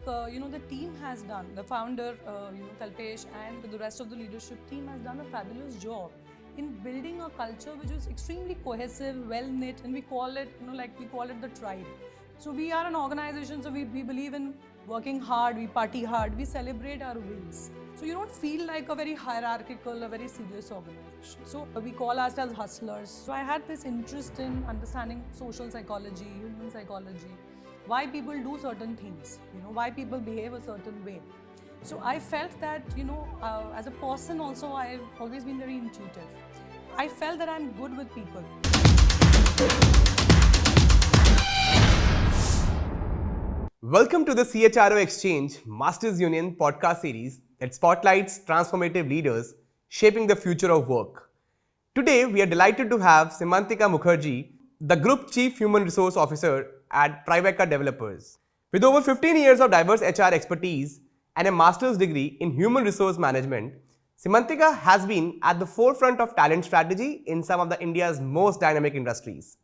the team has done, the founder, Kalpesh, and the rest of the leadership team has done a fabulous job in building a culture which is extremely cohesive, well-knit, and we call it, we call it the tribe. So we are an organization, so we believe in working hard, we party hard, we celebrate our wins. So you don't feel like a very hierarchical, a very serious organization. So we call ourselves hustlers. So I had this interest in understanding social psychology, human psychology, why people do certain things, why people behave a certain way. So I felt that, as a person also, I've always been very intuitive. I felt that I'm good with people. Welcome to the CHRO Exchange Masters Union podcast series that spotlights transformative leaders shaping the future of work. Today, we are delighted to have Simantika Mukherjee, the Group Chief Human Resource Officer at Tribeca Developers. With over 15 years of diverse HR expertise and a master's degree in human resource management, Simantika has been at the forefront of talent strategy in some of India's most dynamic industries.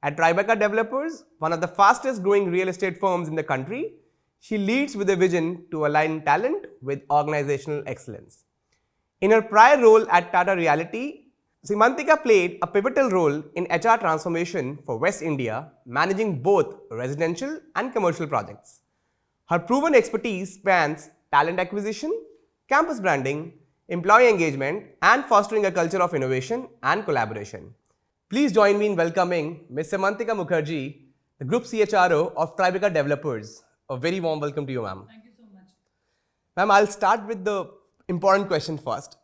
At Tribeca Developers, one of the fastest growing real estate firms in the country, she leads with a vision to align talent with organizational excellence. In her prior role at Tata Realty, Simantika played a pivotal role in HR transformation for West India, managing both residential and commercial projects. Her proven expertise spans talent acquisition, campus branding, employee engagement, and fostering a culture of innovation and collaboration. Please join me in welcoming Ms. Simantika Mukherjee, the Group CHRO of Tribeca Developers. A very warm welcome to you, ma'am. Thank you so much. Ma'am, I'll start with the important question first.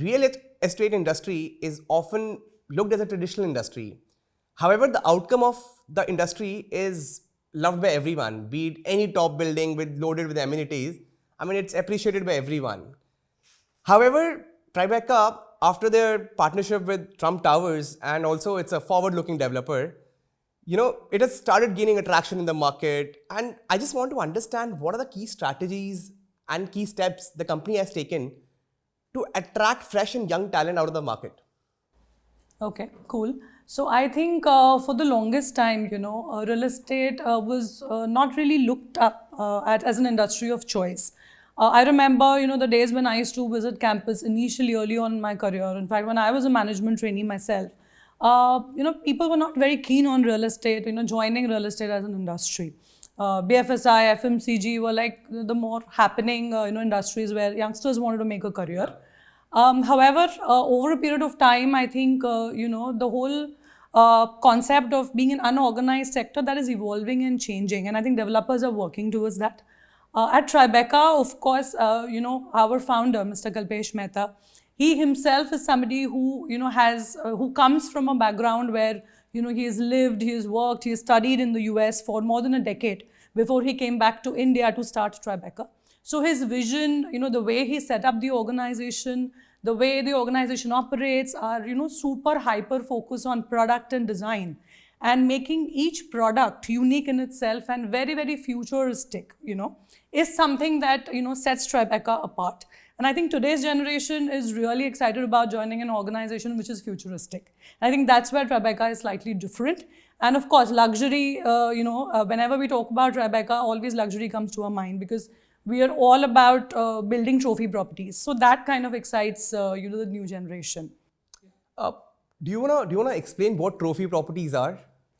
Real estate industry is often looked as a traditional industry. However, the outcome of the industry is loved by everyone, be it any top building loaded with amenities. It's appreciated by everyone. However, Tribeca, after their partnership with Trump Towers, and also it's a forward-looking developer, it has started gaining attraction in the market. And I just want to understand what are the key strategies and key steps the company has taken to attract fresh and young talent out of the market. Okay, cool. So I think for the longest time, real estate was not really looked up at as an industry of choice. I remember, the days when I used to visit campus initially early on in my career. In fact, when I was a management trainee myself, people were not very keen on real estate, joining real estate as an industry. BFSI, FMCG were like the more happening, industries where youngsters wanted to make a career. However, over a period of time, I think, the whole concept of being an unorganized sector, that is evolving and changing. And I think developers are working towards that. At Tribeca, of course, our founder, Mr. Kalpesh Mehta, he himself is somebody who, who comes from a background where, he has lived, he has worked, he has studied in the US for more than a decade before he came back to India to start Tribeca. So his vision, the way he set up the organization, the way the organization operates are, super hyper focused on product and design and making each product unique in itself and very, very futuristic, is something that, sets Tribeca apart. And I think today's generation is really excited about joining an organization which is futuristic. I think that's where Tribeca is slightly different. And of course, luxury, whenever we talk about Tribeca, always luxury comes to our mind because we are all about building trophy properties. So that kind of excites, the new generation. Do you wanna explain what trophy properties are?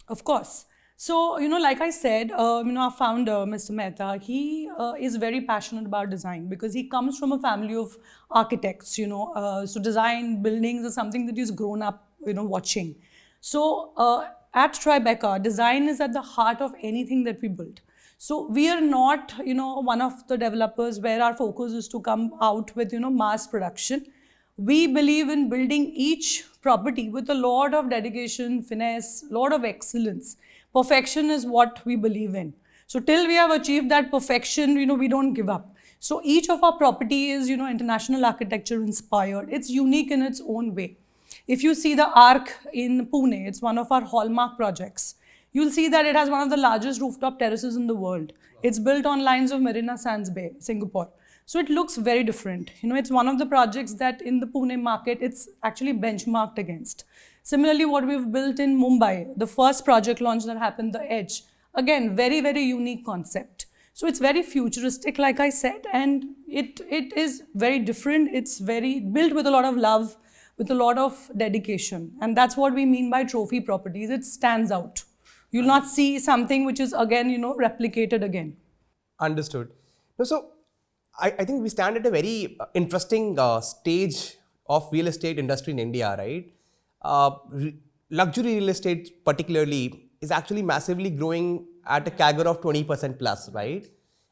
Of course. So, like I said, our founder, Mr. Mehta, he is very passionate about design because he comes from a family of architects, so design, buildings is something that he's grown up, watching. So at Tribeca, design is at the heart of anything that we build. So we are not, one of the developers where our focus is to come out with, mass production. We believe in building each property with a lot of dedication, finesse, lot of excellence. Perfection is what we believe in. So till we have achieved that perfection, we don't give up. So each of our property is, international architecture inspired. It's unique in its own way. If you see the Arc in Pune, it's one of our hallmark projects. You'll see that it has one of the largest rooftop terraces in the world. It's built on lines of Marina Sands Bay, Singapore. So it looks very different. It's one of the projects that in the Pune market, it's actually benchmarked against. Similarly, what we've built in Mumbai, the first project launch that happened, The Edge, again, very, very unique concept. So it's very futuristic, like I said, and it is very different. It's very built with a lot of love, with a lot of dedication. And that's what we mean by trophy properties. It stands out. You'll not see something which is again, replicated again. Understood. No, so I think we stand at a very interesting stage of real estate industry in India, right? Luxury real estate particularly is actually massively growing at a CAGR of 20% plus, right?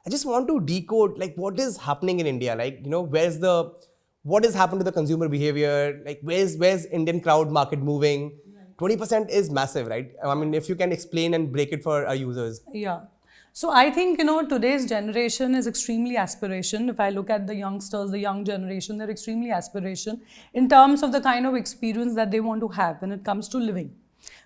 I just want to decode like what is happening in India, like, what has happened to the consumer behavior, like where's Indian crowd market moving? 20% is massive, right? I mean, if you can explain and break it for our users. Yeah. So I think, today's generation is extremely aspiration. If I look at the youngsters, the young generation, they're extremely aspiration in terms of the kind of experience that they want to have when it comes to living,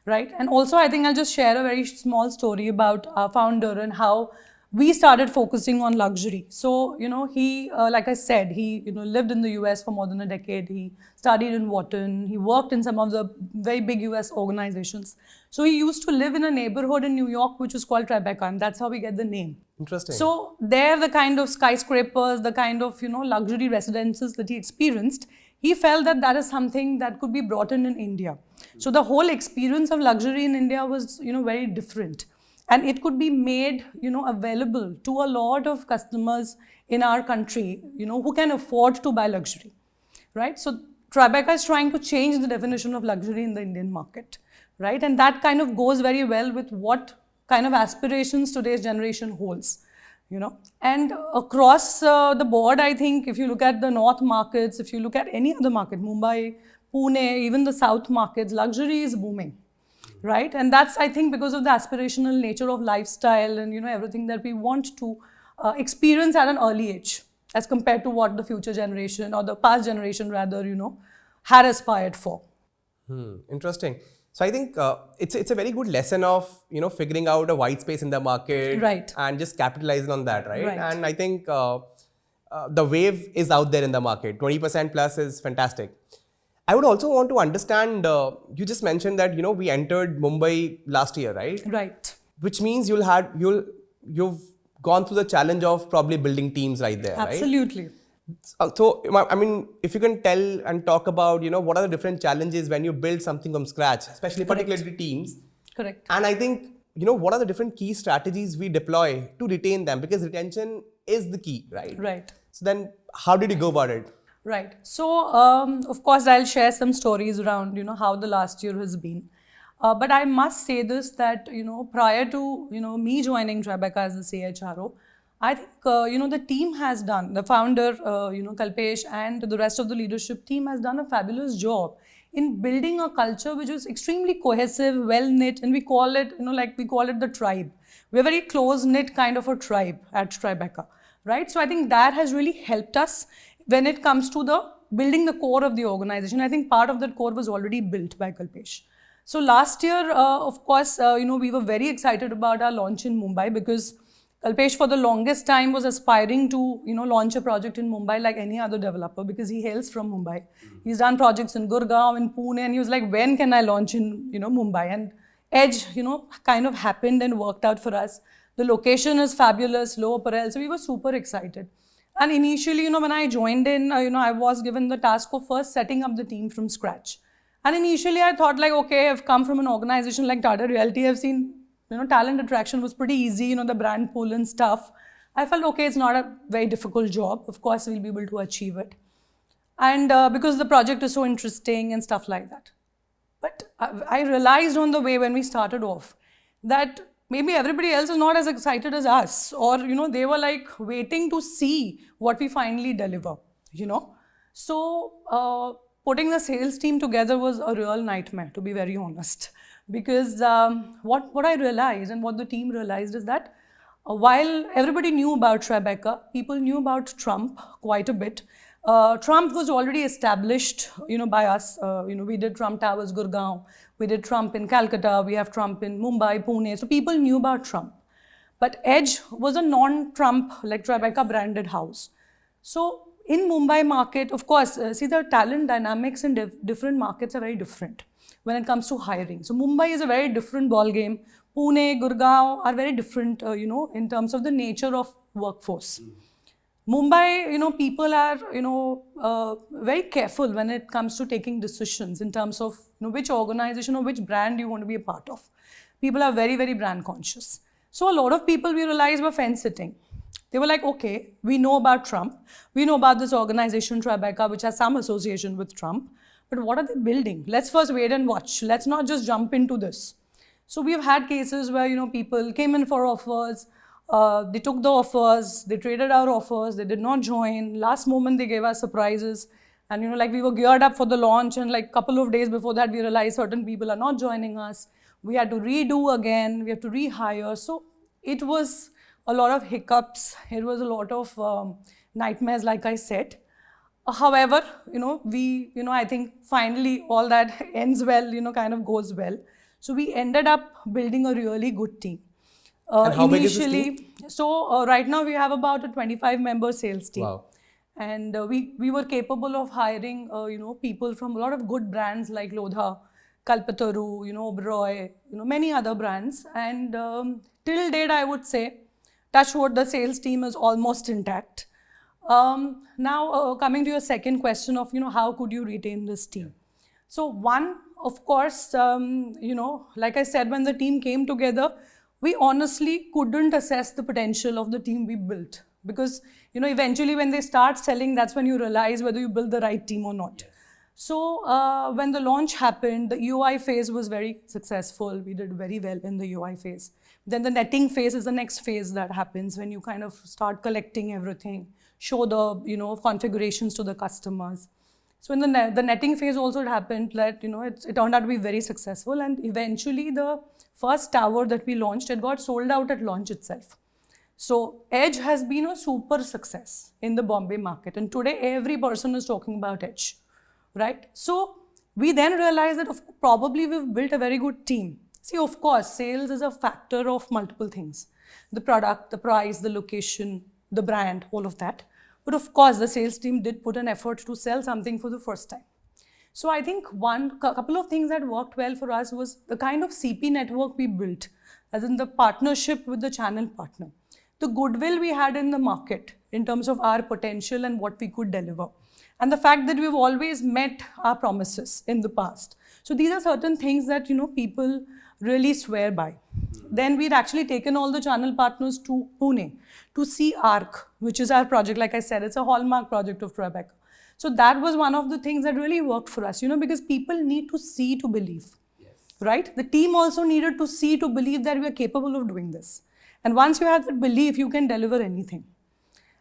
right? And also, I think I'll just share a very small story about our founder and how we started focusing on luxury. So, he, like I said, he, lived in the US for more than a decade. He studied in Wharton. He worked in some of the very big US organizations. So he used to live in a neighborhood in New York, which is called Tribeca, and that's how we get the name. Interesting. So there, the kind of skyscrapers, the kind of, luxury residences that he experienced, he felt that that is something that could be brought in India. So the whole experience of luxury in India was, very different. And it could be made, available to a lot of customers in our country, who can afford to buy luxury, right? So Tribeca is trying to change the definition of luxury in the Indian market, right? And that kind of goes very well with what kind of aspirations today's generation holds, And across the board, I think if you look at the north markets, if you look at any other market, Mumbai, Pune, even the south markets, luxury is booming. Right, and that's, I think, because of the aspirational nature of lifestyle and everything that we want to experience at an early age, as compared to what the future generation or the past generation rather, had aspired for. Interesting. So I think it's a very good lesson of figuring out a white space in the market, right, and just capitalizing on that, right? Right. And I think the wave is out there in the market. 20% plus is fantastic. I would also want to understand, you just mentioned that, we entered Mumbai last year, right? Right. Which means you've gone through the challenge of probably building teams right there, Absolutely. right? So, I mean, if you can tell and talk about, what are the different challenges when you build something from scratch, especially particularly teams. Correct. And I think, what are the different key strategies we deploy to retain them? Because retention is the key, right? Right. So then how did you go about it? Right. So, of course, I'll share some stories around, how the last year has been. But I must say this, that, prior to, me joining Tribeca as the CHRO, I think, the team has done, the founder, Kalpesh, and the rest of the leadership team has done a fabulous job in building a culture which is extremely cohesive, well-knit, and we call it, we call it the tribe. We're a very close-knit kind of a tribe at Tribeca, right? So I think that has really helped us when it comes to the building the core of the organization. I think part of that core was already built by Kalpesh. So last year, of course, we were very excited about our launch in Mumbai, because Kalpesh for the longest time was aspiring to, launch a project in Mumbai like any other developer, because he hails from Mumbai. He's done projects in Gurgaon, in Pune, and he was like, when can I launch in, Mumbai? And Edge, kind of happened and worked out for us. The location is fabulous, low apparel, so we were super excited. And initially, when I joined in, I was given the task of first setting up the team from scratch. And initially, I thought like, okay, I've come from an organization like Tata Realty. I've seen, talent attraction was pretty easy, the brand pool and stuff. I felt, okay, it's not a very difficult job. Of course, we'll be able to achieve it. And because the project is so interesting and stuff like that. But I realized on the way when we started off that maybe everybody else is not as excited as us, or, they were like waiting to see what we finally deliver, So putting the sales team together was a real nightmare, to be very honest, because what I realized and what the team realized is that while everybody knew about Tribeca, people knew about Trump quite a bit. Trump was already established, by us. We did Trump Towers, Gurgaon. We did Trump in Calcutta. We have Trump in Mumbai, Pune. So people knew about Trump. But Edge was a non-Trump, like Tribeca branded house. So in Mumbai market, of course, see the talent dynamics in different markets are very different when it comes to hiring. So Mumbai is a very different ball game. Pune, Gurgaon are very different, in terms of the nature of workforce. Mumbai, people are, very careful when it comes to taking decisions in terms of, which organization or which brand you want to be a part of. People are very, very brand conscious. So a lot of people we realized were fence sitting. They were like, okay, we know about Trump. We know about this organization, Tribeca, which has some association with Trump. But what are they building? Let's first wait and watch. Let's not just jump into this. So we've had cases where, people came in for offers. They took the offers, they traded our offers, they did not join. Last moment, they gave us surprises. And, like we were geared up for the launch, and like a couple of days before that, we realized certain people are not joining us. We had to redo again, we have to rehire. So it was a lot of hiccups. It was a lot of nightmares, like I said. However, I think finally all that ends well, kind of goes well. So we ended up building a really good team. And how big is this team? So right now we have about a 25-member sales team. Wow. And we were capable of hiring, people from a lot of good brands like Lodha, Kalpataru, Oberoi, many other brands. And till date, I would say, touch wood, the sales team is almost intact. Now, coming to your second question of, how could you retain this team? So one, of course, like I said, when the team came together, we honestly couldn't assess the potential of the team we built. Because, eventually when they start selling, that's when you realize whether you build the right team or not. Yes. So when the launch happened, the UI phase was very successful. We did very well in the UI phase. Then the netting phase is the next phase that happens when you kind of start collecting everything, show the, configurations to the customers. So in the netting phase also it happened that, it turned out to be very successful, and eventually the first tower that we launched, it got sold out at launch itself. So Edge has been a super success in the Bombay market, and today every person is talking about Edge, right? So we then realized that probably we've built a very good team. See, of course, sales is a factor of multiple things. The product, the price, the location, the brand, all of that. But of course, the sales team did put an effort to sell something for the first time. So I think couple of things that worked well for us was the kind of CP network we built, as in the partnership with the channel partner. The goodwill we had in the market in terms of our potential and what we could deliver. And the fact that we've always met our promises in the past. So these are certain things that, people really swear by. Then we'd actually taken all the channel partners to Pune to see ARC, which is our project. Like I said, it's a hallmark project of Tribeca. So that was one of the things that really worked for us, because people need to see to believe, yes. Right? The team also needed to see to believe that we are capable of doing this. And once you have that belief, you can deliver anything.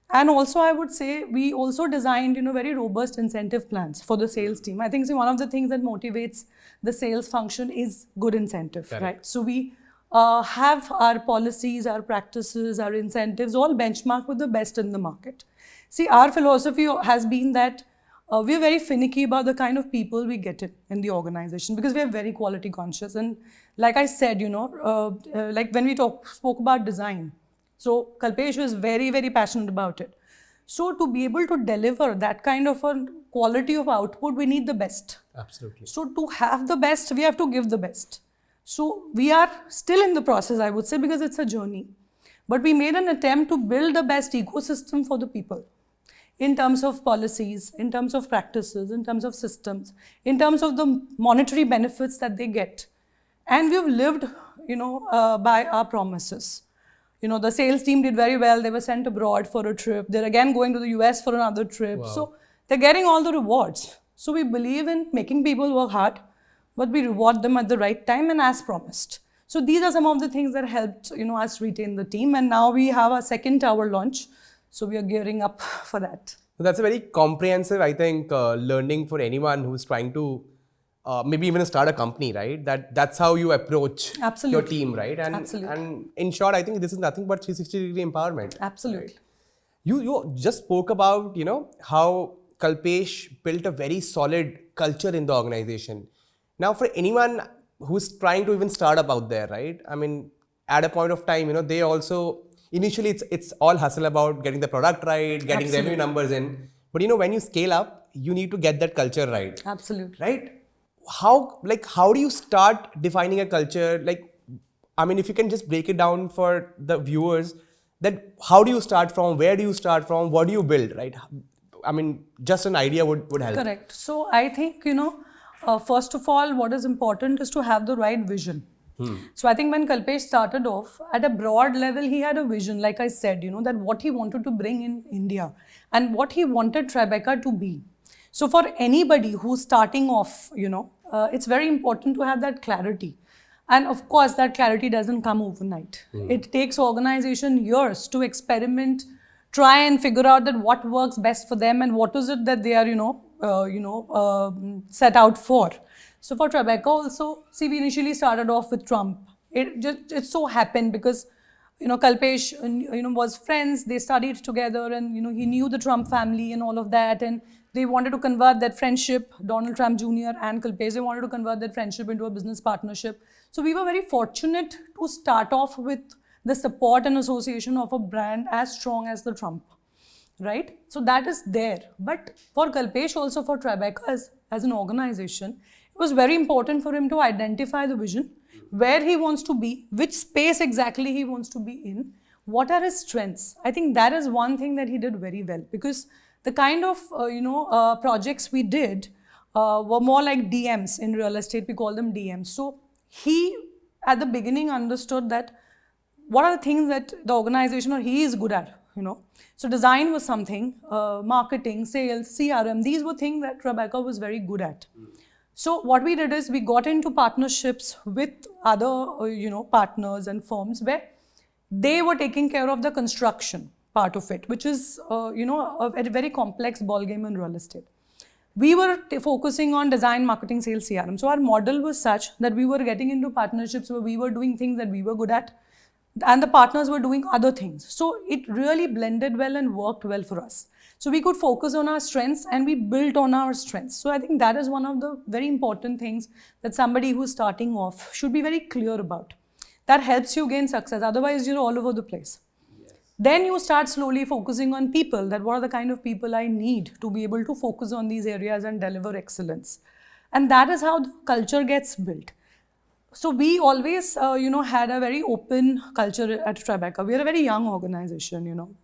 And also, I would say, we also designed, very robust incentive plans for the sales team. I think one of the things that motivates the sales function is good incentive, correct. Right? So we have our policies, our practices, our incentives, all benchmarked with the best in the market. See, our philosophy has been that we're very finicky about the kind of people we get in the organization, because we're very quality conscious. And like I said, like when we spoke about design, so Kalpesh was very, very passionate about it. So to be able to deliver that kind of a quality of output, we need the best. Absolutely. So to have the best, we have to give the best. So we are still in the process, I would say, because it's a journey. But we made an attempt to build the best ecosystem for the people in terms of policies, in terms of practices, in terms of systems, in terms of the monetary benefits that they get. And we've lived, by our promises. The sales team did very well. They were sent abroad for a trip. They're again going to the US for another trip. Wow. So they're getting all the rewards. So we believe in making people work hard, but we reward them at the right time and as promised. So these are some of the things that helped, us retain the team. And now we have our second tower launch. So we are gearing up for that. So that's a very comprehensive, I think, learning for anyone who's trying to maybe even start a company, right? That's how you approach Absolutely. Your team, right? Absolutely. And in short, I think this is nothing but 360-degree empowerment. Absolutely. Right? You just spoke about, how Kalpesh built a very solid culture in the organization. Now, for anyone who's trying to even start up out there, right? I mean, at a point of time, they also, initially it's all hustle about getting the product right, getting Absolutely. revenue numbers in. But, when you scale up, you need to get that culture right. Absolutely. Right? How do you start defining a culture? Like, I mean, if you can just break it down for the viewers, that how do you start from, where do you start from, what do you build, right? I mean, just an idea would help. Correct. So I think, first of all, what is important is to have the right vision. So I think when Kalpesh started off, at a broad level, he had a vision, like I said, that what he wanted to bring in India and what he wanted Tribeca to be. So for anybody who's starting off, it's very important to have that clarity. And of course, that clarity doesn't come overnight. It takes organization years to experiment, try and figure out that what works best for them and what is it that they are, set out for. So for Tribeca also, see, we initially started off with Trump. It so happened because, Kalpesh, was friends. They studied together, and he knew the Trump family and all of that, and they wanted to convert that friendship. Donald Trump Jr. and Kalpesh, they wanted to convert that friendship into a business partnership. So we were very fortunate to start off with the support and association of a brand as strong as the Trump, right? So that is there. But for Kalpesh, also for Tribeca as an organization, it was very important for him to identify the vision, where he wants to be, which space exactly he wants to be in, what are his strengths. I think that is one thing that he did very well, because the kind of projects we did were more like DMs in real estate. We call them DMs. So he at the beginning understood that what are the things that the organization or he is good at, So design was something, marketing, sales, CRM, these were things that Tribeca was very good at. So what we did is we got into partnerships with other, partners and firms where they were taking care of the construction part of it, which is, a very complex ballgame in real estate. We were focusing on design, marketing, sales, CRM. So our model was such that we were getting into partnerships where we were doing things that we were good at, and the partners were doing other things. So it really blended well and worked well for us. So we could focus on our strengths and we built on our strengths. So I think that is one of the very important things that somebody who's starting off should be very clear about. That helps you gain success. Otherwise, you're all over the place. Yes. Then you start slowly focusing on people, that what are the kind of people I need to be able to focus on these areas and deliver excellence. And that is how the culture gets built. So we always, had a very open culture at Tribeca. We are a very young organization,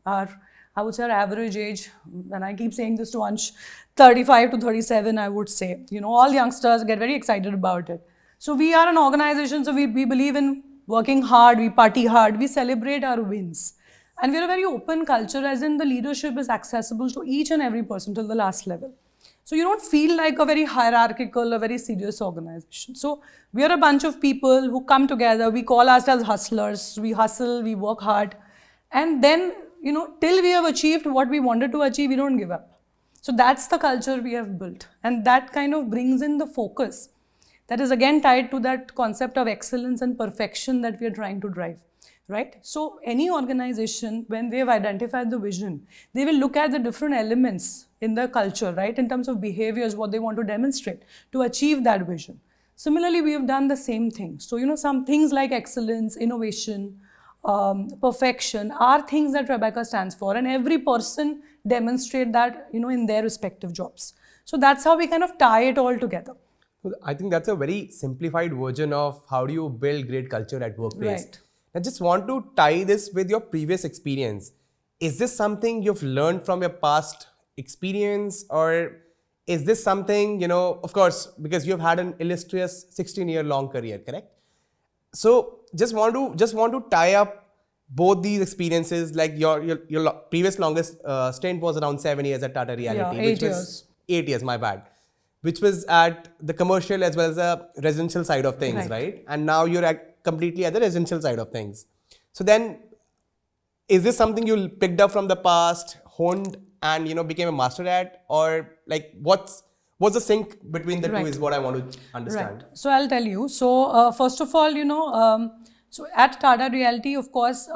I would say our average age, and I keep saying this to Ansh, 35 to 37, I would say. All youngsters get very excited about it. So we are an organization, so we believe in working hard, we party hard, we celebrate our wins. And we're a very open culture, as in the leadership is accessible to each and every person till the last level. So you don't feel like a very hierarchical, a very serious organization. So we are a bunch of people who come together, we call ourselves hustlers, we hustle, we work hard. And then, till we have achieved what we wanted to achieve, we don't give up. So that's the culture we have built. And that kind of brings in the focus. That is again tied to that concept of excellence and perfection that we are trying to drive, right? So any organization, when they have identified the vision, they will look at the different elements in the culture, right? In terms of behaviors, what they want to demonstrate to achieve that vision. Similarly, we have done the same thing. So, some things like excellence, innovation, perfection are things that Tribeca stands for, and every person demonstrate that, in their respective jobs. So that's how we kind of tie it all together. I think that's a very simplified version of how do you build great culture at workplace. Right. I just want to tie this with your previous experience. Is this something you've learned from your past experience, or is this something, of course, because you've had an illustrious 16-year-long career, correct? So just want to tie up both these experiences. Like your previous longest stint was around 7 years at Tata Realty. Yeah, 8 years. 8 years, my bad. Which was at the commercial as well as the residential side of things, right? And now you're completely at the residential side of things. So then, is this something you picked up from the past, honed, and became a master at, or like what's the sync between the two is what I want to understand. Right. So I'll tell you. So first of all, so at Tata Realty, of course,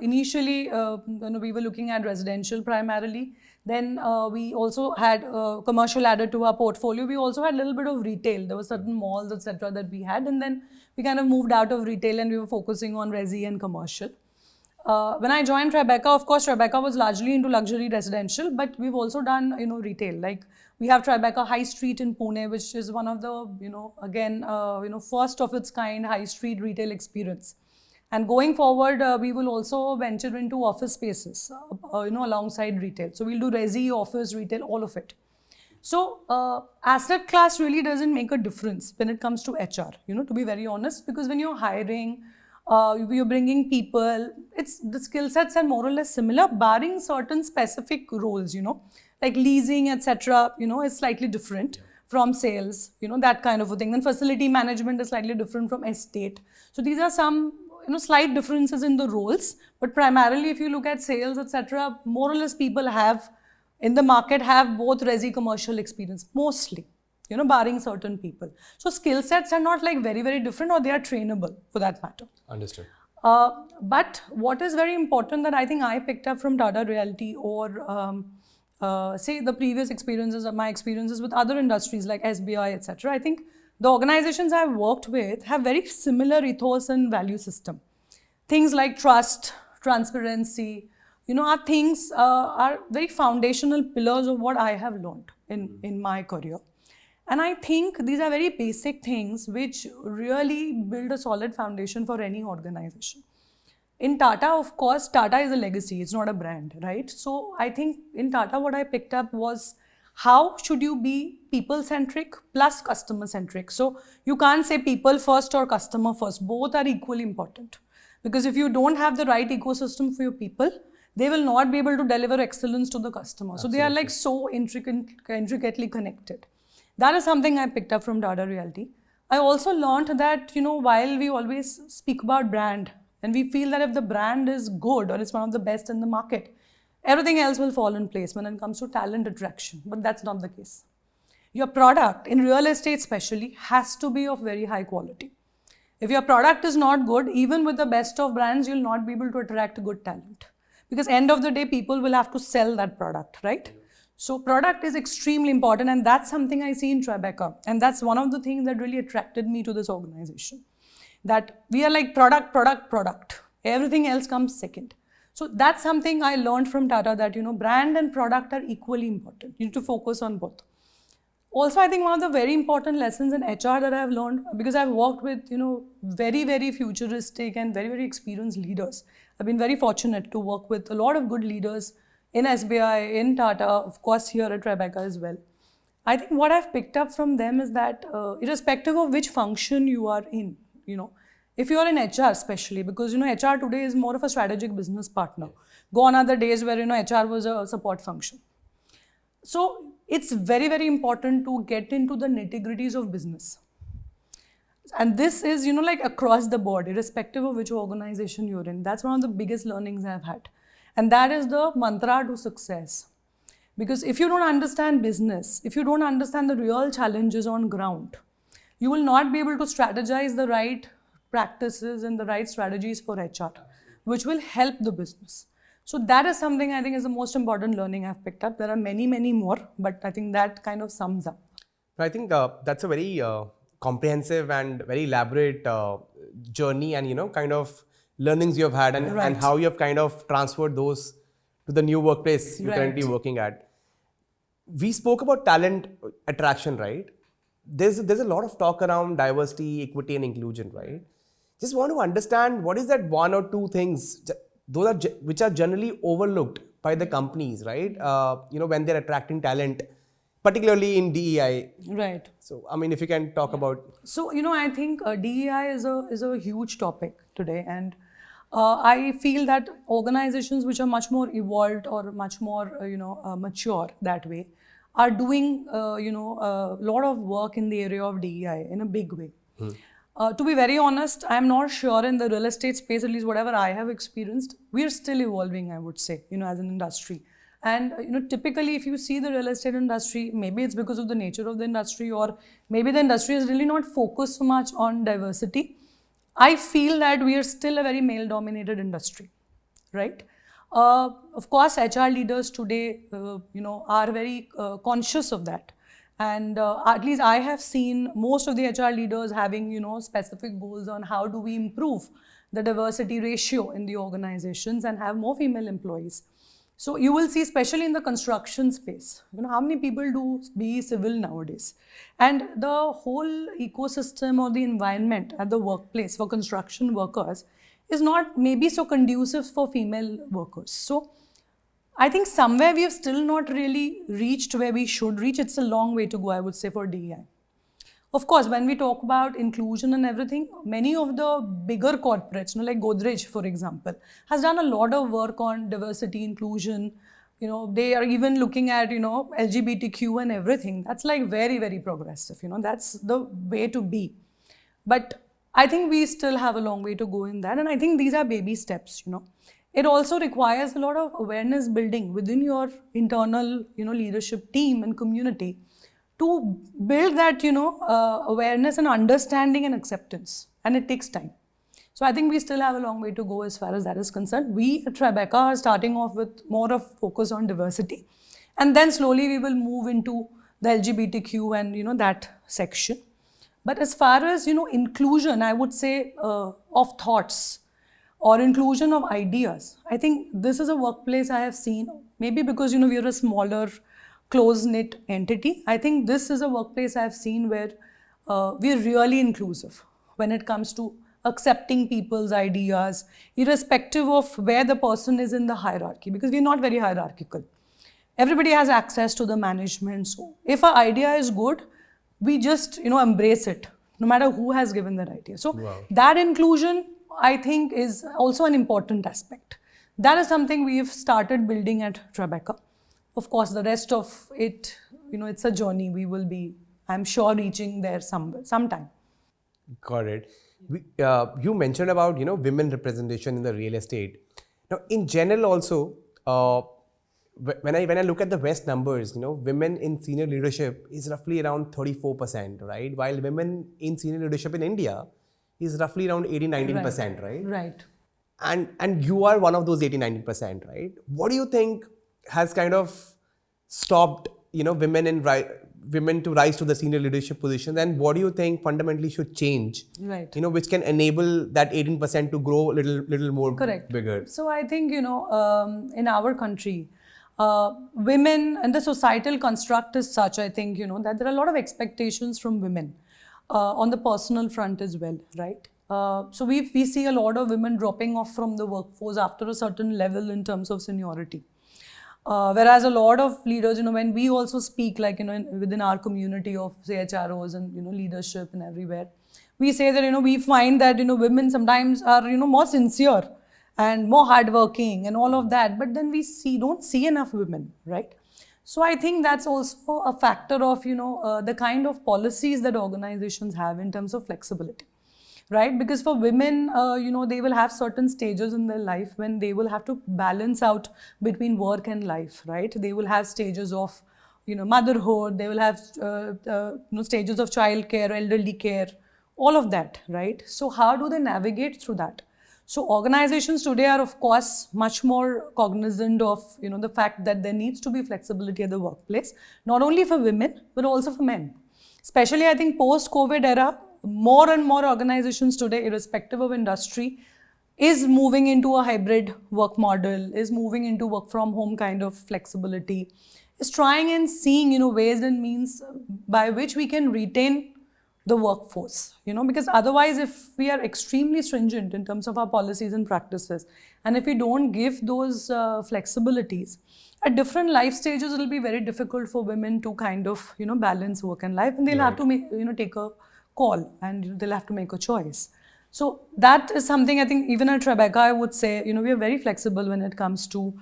initially, we were looking at residential primarily. Then we also had commercial added to our portfolio. We also had a little bit of retail. There were certain malls, etc., that we had, and then we kind of moved out of retail and we were focusing on resi and commercial. When I joined Tribeca, of course, Tribeca was largely into luxury residential, but we've also done, retail. Like we have Tribeca High Street in Pune, which is one of the, again, first of its kind high street retail experience. And going forward, we will also venture into office spaces, alongside retail. So we'll do resi, office, retail, all of it. So asset class really doesn't make a difference when it comes to HR, to be very honest, because when you're hiring, you're bringing people, the skill sets are more or less similar, barring certain specific roles, like leasing, etc., is slightly different from sales, that kind of a thing. Then facility management is slightly different from estate. So these are some, slight differences in the roles, but primarily if you look at sales, etc., more or less people in the market have both resi commercial experience, mostly, barring certain people. So skill sets are not like very, very different, or they are trainable for that matter. Understood. But what is very important that I think I picked up from Tata Realty, or say the previous experiences or my experiences with other industries like SBI, etc. I think the organizations I've worked with have very similar ethos and value system. Things like trust, transparency, are things, are very foundational pillars of what I have learned in my career. And I think these are very basic things which really build a solid foundation for any organization. In Tata, of course, Tata is a legacy, it's not a brand, right? So I think in Tata, what I picked up was how should you be people-centric plus customer-centric. So you can't say people first or customer first, both are equally important. Because if you don't have the right ecosystem for your people, they will not be able to deliver excellence to the customer. Absolutely. So they are like so intricately connected. That is something I picked up from Tata Realty. I also learned that, while we always speak about brand, and we feel that if the brand is good or it's one of the best in the market, everything else will fall in place when it comes to talent attraction. But that's not the case. Your product, in real estate especially, has to be of very high quality. If your product is not good, even with the best of brands, you'll not be able to attract good talent. Because end of the day, people will have to sell that product, right? So product is extremely important, and that's something I see in Tribeca. And that's one of the things that really attracted me to this organization. That we are like product, product, product. Everything else comes second. So that's something I learned from Tata, that, brand and product are equally important. You need to focus on both. Also, I think one of the very important lessons in HR that I've learned, because I've worked with, very, very futuristic and very, very experienced leaders. I've been very fortunate to work with a lot of good leaders in SBI, in Tata, of course here at Tribeca as well. I think what I've picked up from them is that irrespective of which function you are in, if you are in HR especially, because, HR today is more of a strategic business partner. Gone are the days where, HR was a support function. So it's very, very important to get into the nitty-gritties of business. And this is, like across the board, irrespective of which organization you're in. That's one of the biggest learnings I've had. And that is the mantra to success. Because if you don't understand business, if you don't understand the real challenges on ground, you will not be able to strategize the right practices and the right strategies for HR, which will help the business. So that is something I think is the most important learning I've picked up. There are many, many more, but I think that kind of sums up. I think that's a very comprehensive and very elaborate journey, and kind of learnings you have had, and how you have kind of transferred those to the new workplace you're currently working at. We spoke about talent attraction, right? There's a lot of talk around diversity, equity, and inclusion, right? Just want to understand, what is that one or two things which are generally overlooked by the companies, right? When they're attracting talent, particularly in DEI. Right. So, if you can talk about. So, I think DEI is a huge topic today, and I feel that organizations which are much more evolved or much more, mature that way are doing, a lot of work in the area of DEI in a big way. To be very honest, I'm not sure in the real estate space, at least whatever I have experienced, we are still evolving, I would say, as an industry. And, typically if you see the real estate industry, maybe it's because of the nature of the industry, or maybe the industry is really not focused so much on diversity. I feel that we are still a very male-dominated industry, right? Of course, HR leaders today, are very conscious of that. And at least I have seen most of the HR leaders having, specific goals on how do we improve the diversity ratio in the organizations and have more female employees. So you will see, especially in the construction space, how many people do be civil nowadays, and the whole ecosystem or the environment at the workplace for construction workers is not maybe so conducive for female workers. So I think somewhere we have still not really reached where we should reach. It's a long way to go, I would say, for DEI. Of course, when we talk about inclusion and everything, many of the bigger corporates, like Godrej, for example, has done a lot of work on diversity, inclusion. They are even looking at, LGBTQ and everything. That's like very, very progressive. That's the way to be. But I think we still have a long way to go in that. And I think these are baby steps, It also requires a lot of awareness building within your internal, leadership team and community, to build that, awareness and understanding and acceptance. And it takes time. So I think we still have a long way to go as far as that is concerned. We at Tribeca are starting off with more of focus on diversity. And then slowly we will move into the LGBTQ and, that section. But as far as, inclusion, I would say, of thoughts or inclusion of ideas, I think this is a workplace I have seen, maybe because, we are a smaller, close-knit entity. I think this is a workplace I've seen where we're really inclusive when it comes to accepting people's ideas, irrespective of where the person is in the hierarchy, because we're not very hierarchical. Everybody has access to the management. So if an idea is good, we just, embrace it, no matter who has given that idea. So that inclusion, I think, is also an important aspect. That is something we've started building at Tribeca. Of course, the rest of it, it's a journey. We will be, I'm sure, reaching there sometime. Got it. You mentioned about, women representation in the real estate. Now, in general also, when I look at the West numbers, women in senior leadership is roughly around 34%, right? While women in senior leadership in India is roughly around 18-19%, right? Right. And you are one of those 18-19%, right? What do you think has kind of stopped, women to rise to the senior leadership positions, and what do you think fundamentally should change, right, which can enable that 18% to grow a little more bigger? So I think, in our country, women and the societal construct is such, I think, that there are a lot of expectations from women on the personal front as well, right? So we see a lot of women dropping off from the workforce after a certain level in terms of seniority. Whereas a lot of leaders, when we also speak, like, within our community of CHROs and, leadership and everywhere, we say that, we find that, women sometimes are, more sincere and more hardworking and all of that, but then we don't see enough women, right? So I think that's also a factor of, the kind of policies that organizations have in terms of flexibility. Right? Because for women, they will have certain stages in their life when they will have to balance out between work and life, right? They will have stages of, motherhood, they will have, stages of childcare, elderly care, all of that, right? So how do they navigate through that? So organizations today are, of course, much more cognizant of, the fact that there needs to be flexibility at the workplace, not only for women, but also for men. Especially, I think, post-COVID era, more and more organizations today, irrespective of industry, is moving into a hybrid work model, is moving into work from home kind of flexibility, is trying and seeing, ways and means by which we can retain the workforce, because otherwise, if we are extremely stringent in terms of our policies and practices, and if we don't give those flexibilities, at different life stages, it will be very difficult for women to kind of, balance work and life, and they'll have to take a call, and they'll have to make a choice. So that is something I think even at Tribeca, I would say, we are very flexible when it comes to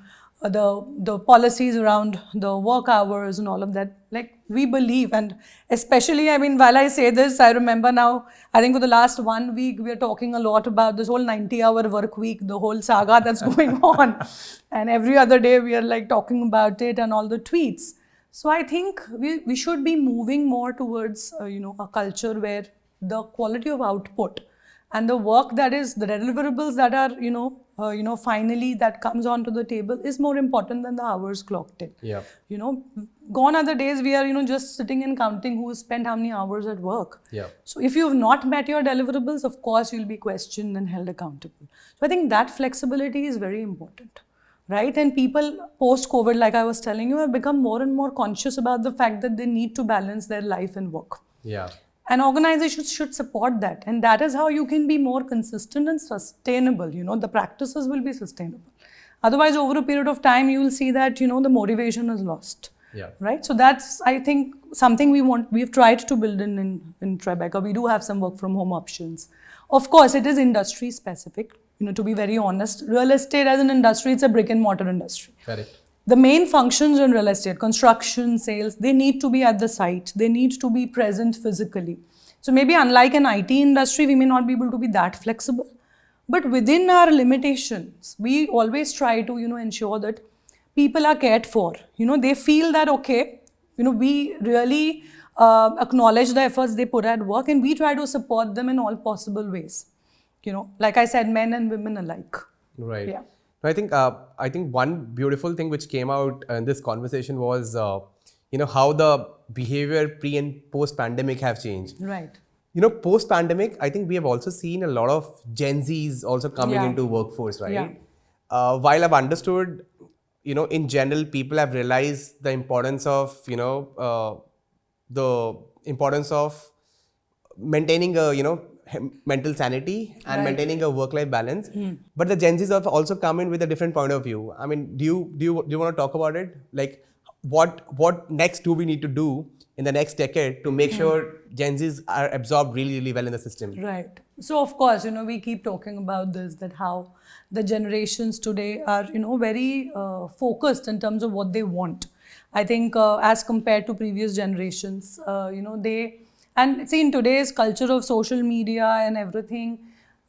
the policies around the work hours and all of that. Like, we believe, and especially, while I say this, I remember now, I think for the last 1 week, we are talking a lot about this whole 90-hour work week, the whole saga that's going on. And every other day, we are like talking about it and all the tweets. So I think we should be moving more towards, a culture where the quality of output and the work that is, the deliverables that are, finally that comes onto the table is more important than the hours clocked in. Yeah. Gone are the days we are, just sitting and counting who spent how many hours at work. Yeah. So if you've not met your deliverables, of course, you'll be questioned and held accountable. So I think that flexibility is very important, right? And people post-COVID, like I was telling you, have become more and more conscious about the fact that they need to balance their life and work. Yeah. And organizations should support that. And that is how you can be more consistent and sustainable. The practices will be sustainable. Otherwise, over a period of time, you will see that, the motivation is lost. Yeah. Right. So that's, I think, something we've tried to build in Tribeca. We do have some work from home options. Of course, it is industry specific. To be very honest, real estate as an industry, it's a brick and mortar industry. Correct. The main functions in real estate, construction, sales, they need to be at the site. They need to be present physically. So maybe unlike an IT industry, we may not be able to be that flexible. But within our limitations, we always try to, ensure that people are cared for. They feel that, okay, we really acknowledge the efforts they put at work, and we try to support them in all possible ways. Like I said, men and women alike. Right. Yeah. I think one beautiful thing which came out in this conversation was, how the behavior pre and post pandemic have changed. Right. Post pandemic, I think we have also seen a lot of Gen Zs also coming into workforce, right? Yeah. While I've understood, in general, people have realized the importance of, maintaining a, mental sanity and maintaining a work-life balance. But the Gen Zs have also come in with a different point of view. I mean, do you want to talk about it? Like, what next do we need to do in the next decade to make sure Gen Zs are absorbed really, really well in the system? Right. So of course, we keep talking about this, that how the generations today are, very focused in terms of what they want. I think as compared to previous generations, and see, in today's culture of social media and everything,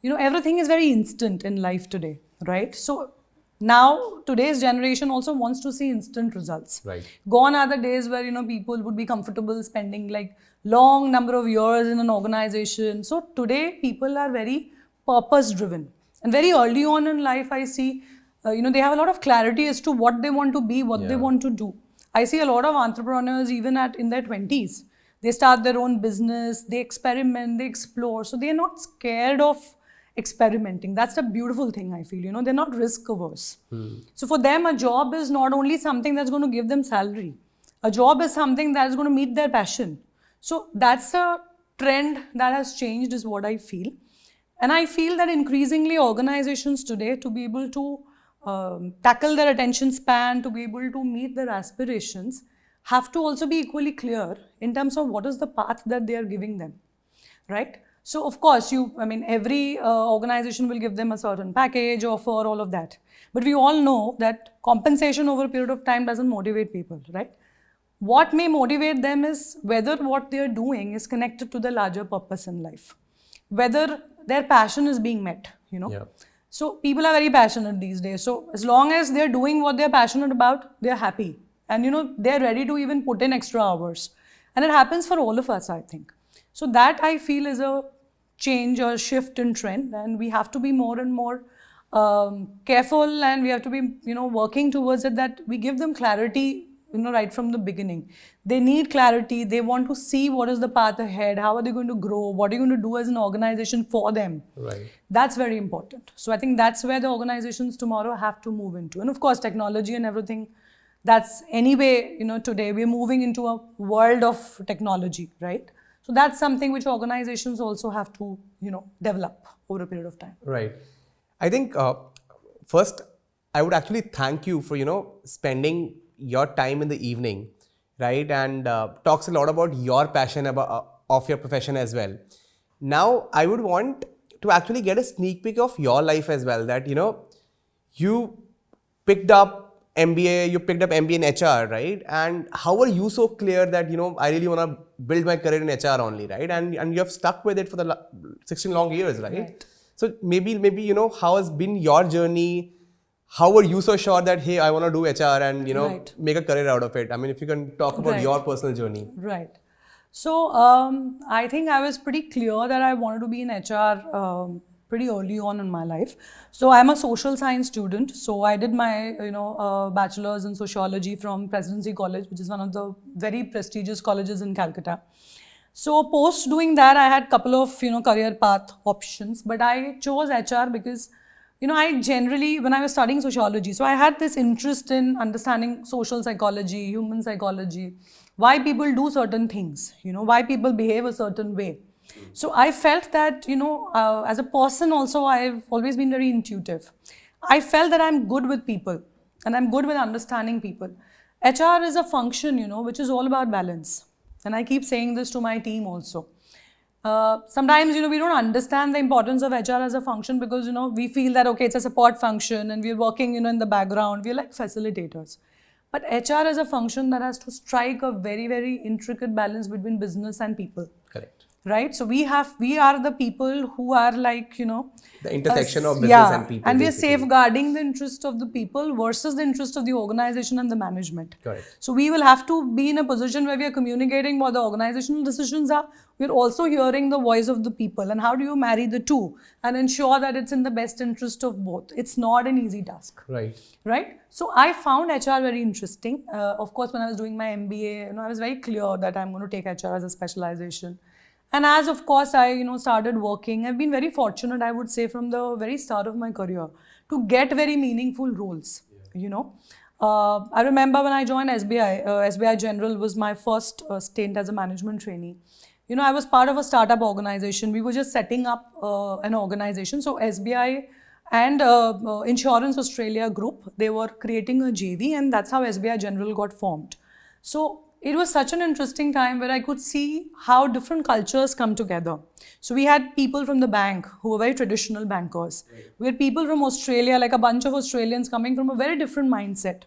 everything is very instant in life today, right? So now today's generation also wants to see instant results. Right. Gone are the days where, people would be comfortable spending like long number of years in an organization. So today people are very purpose driven. And very early on in life, I see, they have a lot of clarity as to what they want to be, what they want to do. I see a lot of entrepreneurs even in their 20s. They start their own business, they experiment, they explore. So they're not scared of experimenting. That's the beautiful thing, I feel. They're not risk averse. So for them, a job is not only something that's going to give them salary. A job is something that is going to meet their passion. So that's a trend that has changed, is what I feel. And I feel that increasingly organizations today, to be able to tackle their attention span, to be able to meet their aspirations, have to also be equally clear in terms of what is the path that they are giving them, right? So of course, every organization will give them a certain package, offer, all of that. But we all know that compensation over a period of time doesn't motivate people, right? What may motivate them is whether what they are doing is connected to the larger purpose in life, whether their passion is being met, Yeah. So people are very passionate these days. So as long as they're doing what they're passionate about, they're happy. And they're ready to even put in extra hours. And it happens for all of us, I think. So that, I feel, is a change or shift in trend. And we have to be more and more careful, and we have to be, working towards it, that we give them clarity, right from the beginning. They need clarity. They want to see what is the path ahead. How are they going to grow? What are you going to do as an organization for them? Right. That's very important. So I think that's where the organizations tomorrow have to move into. And of course, technology and everything, that's anyway, today we're moving into a world of technology, right? So that's something which organizations also have to, develop over a period of time. Right. I think first, I would actually thank you for, spending your time in the evening, right? And talks a lot about your passion of your profession as well. Now, I would want to actually get a sneak peek of your life as well, that, you picked up MBA, you picked up MBA in HR, right? And how are you so clear that, I really want to build my career in HR only, right? And you have stuck with it for the 16 long years, right? So maybe, how has been your journey? How were you so sure that, hey, I want to do HR and, make a career out of it? I mean, if you can talk about your personal journey. Right. So I think I was pretty clear that I wanted to be in HR pretty early on in my life. So I'm a social science student. So I did my, bachelor's in sociology from Presidency College, which is one of the very prestigious colleges in Calcutta. So post doing that, I had couple of, career path options, but I chose HR because, I generally, when I was studying sociology, so I had this interest in understanding social psychology, human psychology, why people do certain things, why people behave a certain way. So I felt that, as a person also, I've always been very intuitive. I felt that I'm good with people and I'm good with understanding people. HR is a function, which is all about balance. And I keep saying this to my team also. Sometimes, we don't understand the importance of HR as a function because, we feel that, okay, it's a support function and we're working, in the background. We're like facilitators. But HR is a function that has to strike a very, very intricate balance between business and people. Correct. Right? So we are the people who are like, the intersection of business and people. And we are safeguarding the interest of the people versus the interest of the organization and the management. Correct. So we will have to be in a position where we are communicating what the organizational decisions are. We're also hearing the voice of the people. And how do you marry the two and ensure that it's in the best interest of both? It's not an easy task. Right. Right? So I found HR very interesting. Of course, when I was doing my MBA, I was very clear that I'm going to take HR as a specialization. And as of course I started working, I've been very fortunate, I would say, from the very start of my career to get very meaningful roles. I remember when I joined SBI, SBI General was my first stint as a management trainee. I was part of a startup organization. We were just setting up an organization. So SBI and Insurance Australia Group, they were creating a JV, and that's how SBI General got formed. So it was such an interesting time where I could see how different cultures come together. So we had people from the bank who were very traditional bankers. Right. We had people from Australia, like a bunch of Australians coming from a very different mindset.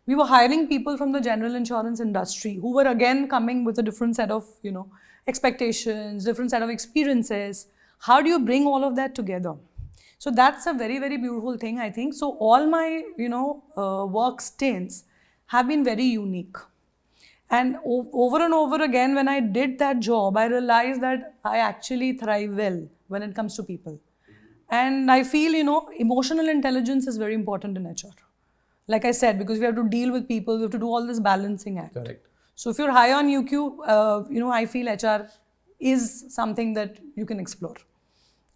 We were hiring people from the general insurance industry who were again coming with a different set of, expectations, different set of experiences. How do you bring all of that together? So that's a very, very beautiful thing, I think. So all my, work stints have been very unique. And over and over again, when I did that job, I realized that I actually thrive well when it comes to people. And I feel, emotional intelligence is very important in HR. Like I said, because we have to deal with people, we have to do all this balancing act. Correct. So if you're high on UQ, I feel HR is something that you can explore.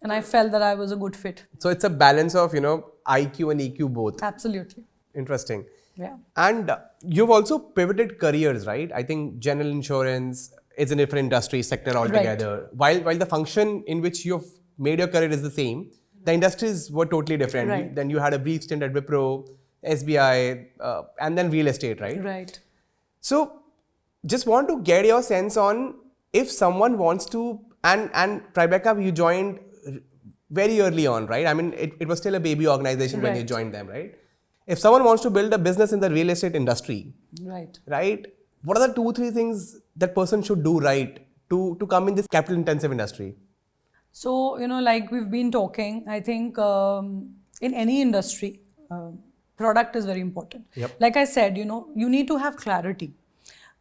And I felt that I was a good fit. So it's a balance of, IQ and EQ both. Absolutely. Interesting. Yeah. And you've also pivoted careers, right? I think general insurance is a different industry sector altogether. Right. While the function in which you've made your career is the same, the industries were totally different. Right. Then you had a brief stint at Wipro, SBI, and then real estate, right? Right. So just want to get your sense on if someone wants to, and Tribeca, you joined very early on, right? I mean, it was still a baby organization when you joined them, right? If someone wants to build a business in the real estate industry, right? What are the 2-3 things that person should do right to come in this capital intensive industry? So, like we've been talking, I think in any industry, product is very important. Yep. Like I said, you need to have clarity.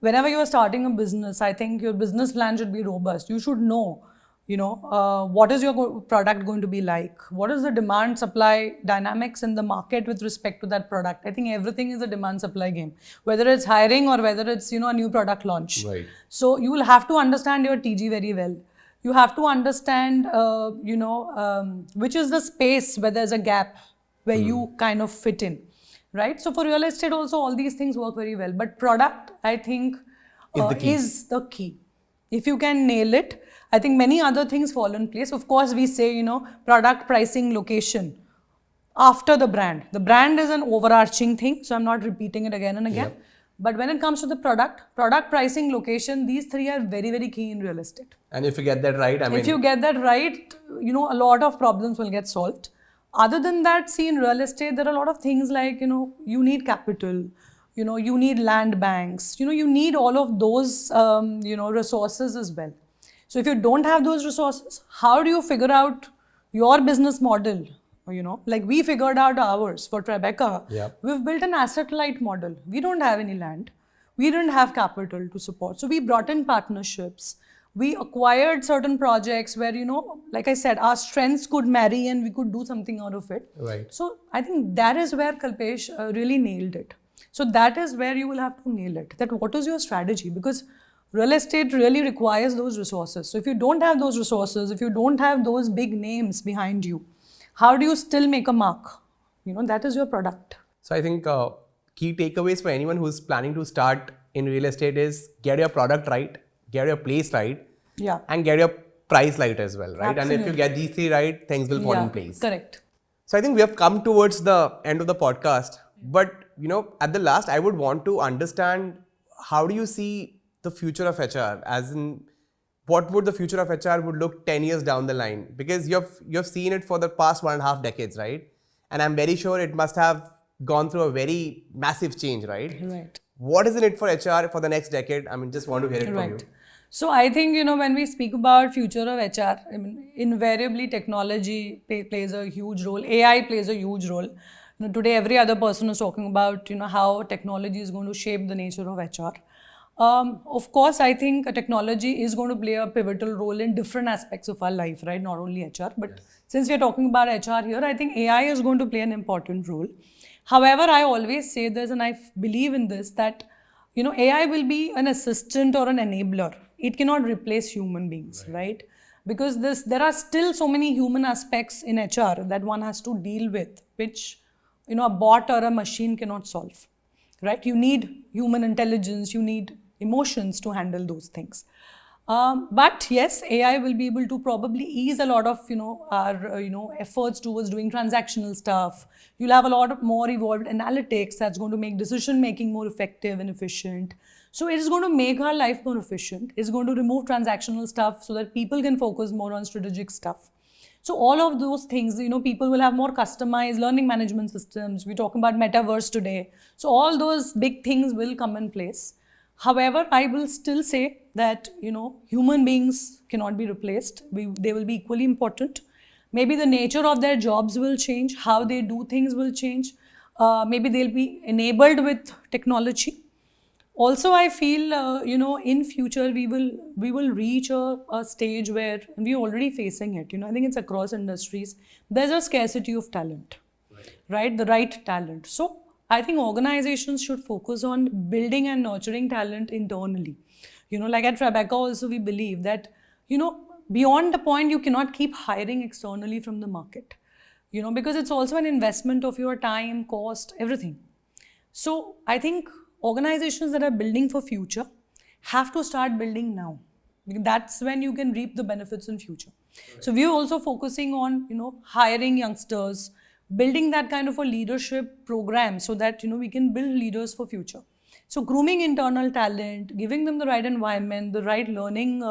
Whenever you are starting a business, I think your business plan should be robust. You should know, what is your product going to be like? What is the demand supply dynamics in the market with respect to that product? I think everything is a demand supply game, whether it's hiring or whether it's, a new product launch. Right. So you will have to understand your TG very well. You have to understand, which is the space where there's a gap where you kind of fit in, right? So for real estate also, all these things work very well. But product, I think, is the key. If you can nail it, I think many other things fall in place. Of course, we say, product, pricing, location after the brand. The brand is an overarching thing, so I'm not repeating it again and again. Yep. But when it comes to the product, pricing, location, these three are very, very key in real estate. And if you get that right, if you get that right, a lot of problems will get solved. Other than that, see, in real estate, there are a lot of things like, you need capital, you need land banks, you need all of those, resources as well. So if you don't have those resources, how do you figure out your business model? Like we figured out ours for Tribeca. Yep. We've built an asset-light model. We don't have any land. We didn't have capital to support. So we brought in partnerships. We acquired certain projects where, like I said, our strengths could marry and we could do something out of it. Right. So I think that is where Kalpesh really nailed it. So that is where you will have to nail it. That what is your strategy? Because real estate really requires those resources. So if you don't have those resources, if you don't have those big names behind you, how do you still make a mark? That is your product. So I think key takeaways for anyone who's planning to start in real estate is get your product right, get your place right, Yeah. and get your price right as well, right? Absolutely. And if you get these three right, things will fall in place. Correct. So I think we have come towards the end of the podcast. But at the last, I would want to understand, how do you see the future of HR? As in, what would the future of HR would look 10 years down the line? Because you've seen it for the past 1.5 decades, right? And I'm very sure it must have gone through a very massive change, right? Right. What is in it for HR for the next decade? I mean, just want to hear it from you. So I think, when we speak about future of HR, invariably technology plays a huge role. AI plays a huge role. Today, every other person is talking about, how technology is going to shape the nature of HR. Of course, I think technology is going to play a pivotal role in different aspects of our life, right? Not only HR, but since we're talking about HR here, I think AI is going to play an important role. However, I always say this, and I believe in this, that, AI will be an assistant or an enabler. It cannot replace human beings, right? Because there are still so many human aspects in HR that one has to deal with, which, a bot or a machine cannot solve, right? You need human intelligence, you need emotions to handle those things. But yes, AI will be able to probably ease a lot of, our, efforts towards doing transactional stuff. You'll have a lot more evolved analytics that's going to make decision making more effective and efficient. So it is going to make our life more efficient. It's going to remove transactional stuff so that people can focus more on strategic stuff. So all of those things, people will have more customized learning management systems. We're talking about metaverse today. So all those big things will come in place. However, I will still say that, human beings cannot be replaced. They will be equally important. Maybe the nature of their jobs will change. How they do things will change. Maybe they'll be enabled with technology. Also, I feel, in future, we will reach a stage where, and we're already facing it, I think it's across industries, there's a scarcity of talent, right? The right talent. So I think organizations should focus on building and nurturing talent internally. Like at Tribeca also, we believe that, beyond the point, you cannot keep hiring externally from the market, because it's also an investment of your time, cost, everything. So I think organizations that are building for future have to start building now. That's when you can reap the benefits in future. So we're also focusing on, hiring youngsters, building that kind of a leadership program so that, we can build leaders for future. So grooming internal talent, giving them the right environment, the right learning,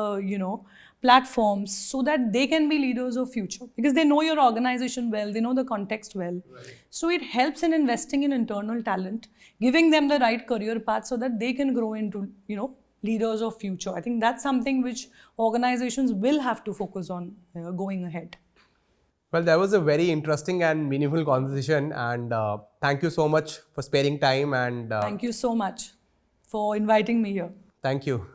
platforms so that they can be leaders of future, because they know your organization well, they know the context well. Right. So it helps in investing in internal talent, giving them the right career path so that they can grow into, leaders of future. I think that's something which organizations will have to focus on going ahead. Well, that was a very interesting and meaningful conversation, and thank you so much for sparing time. And thank you so much for inviting me here. Thank you.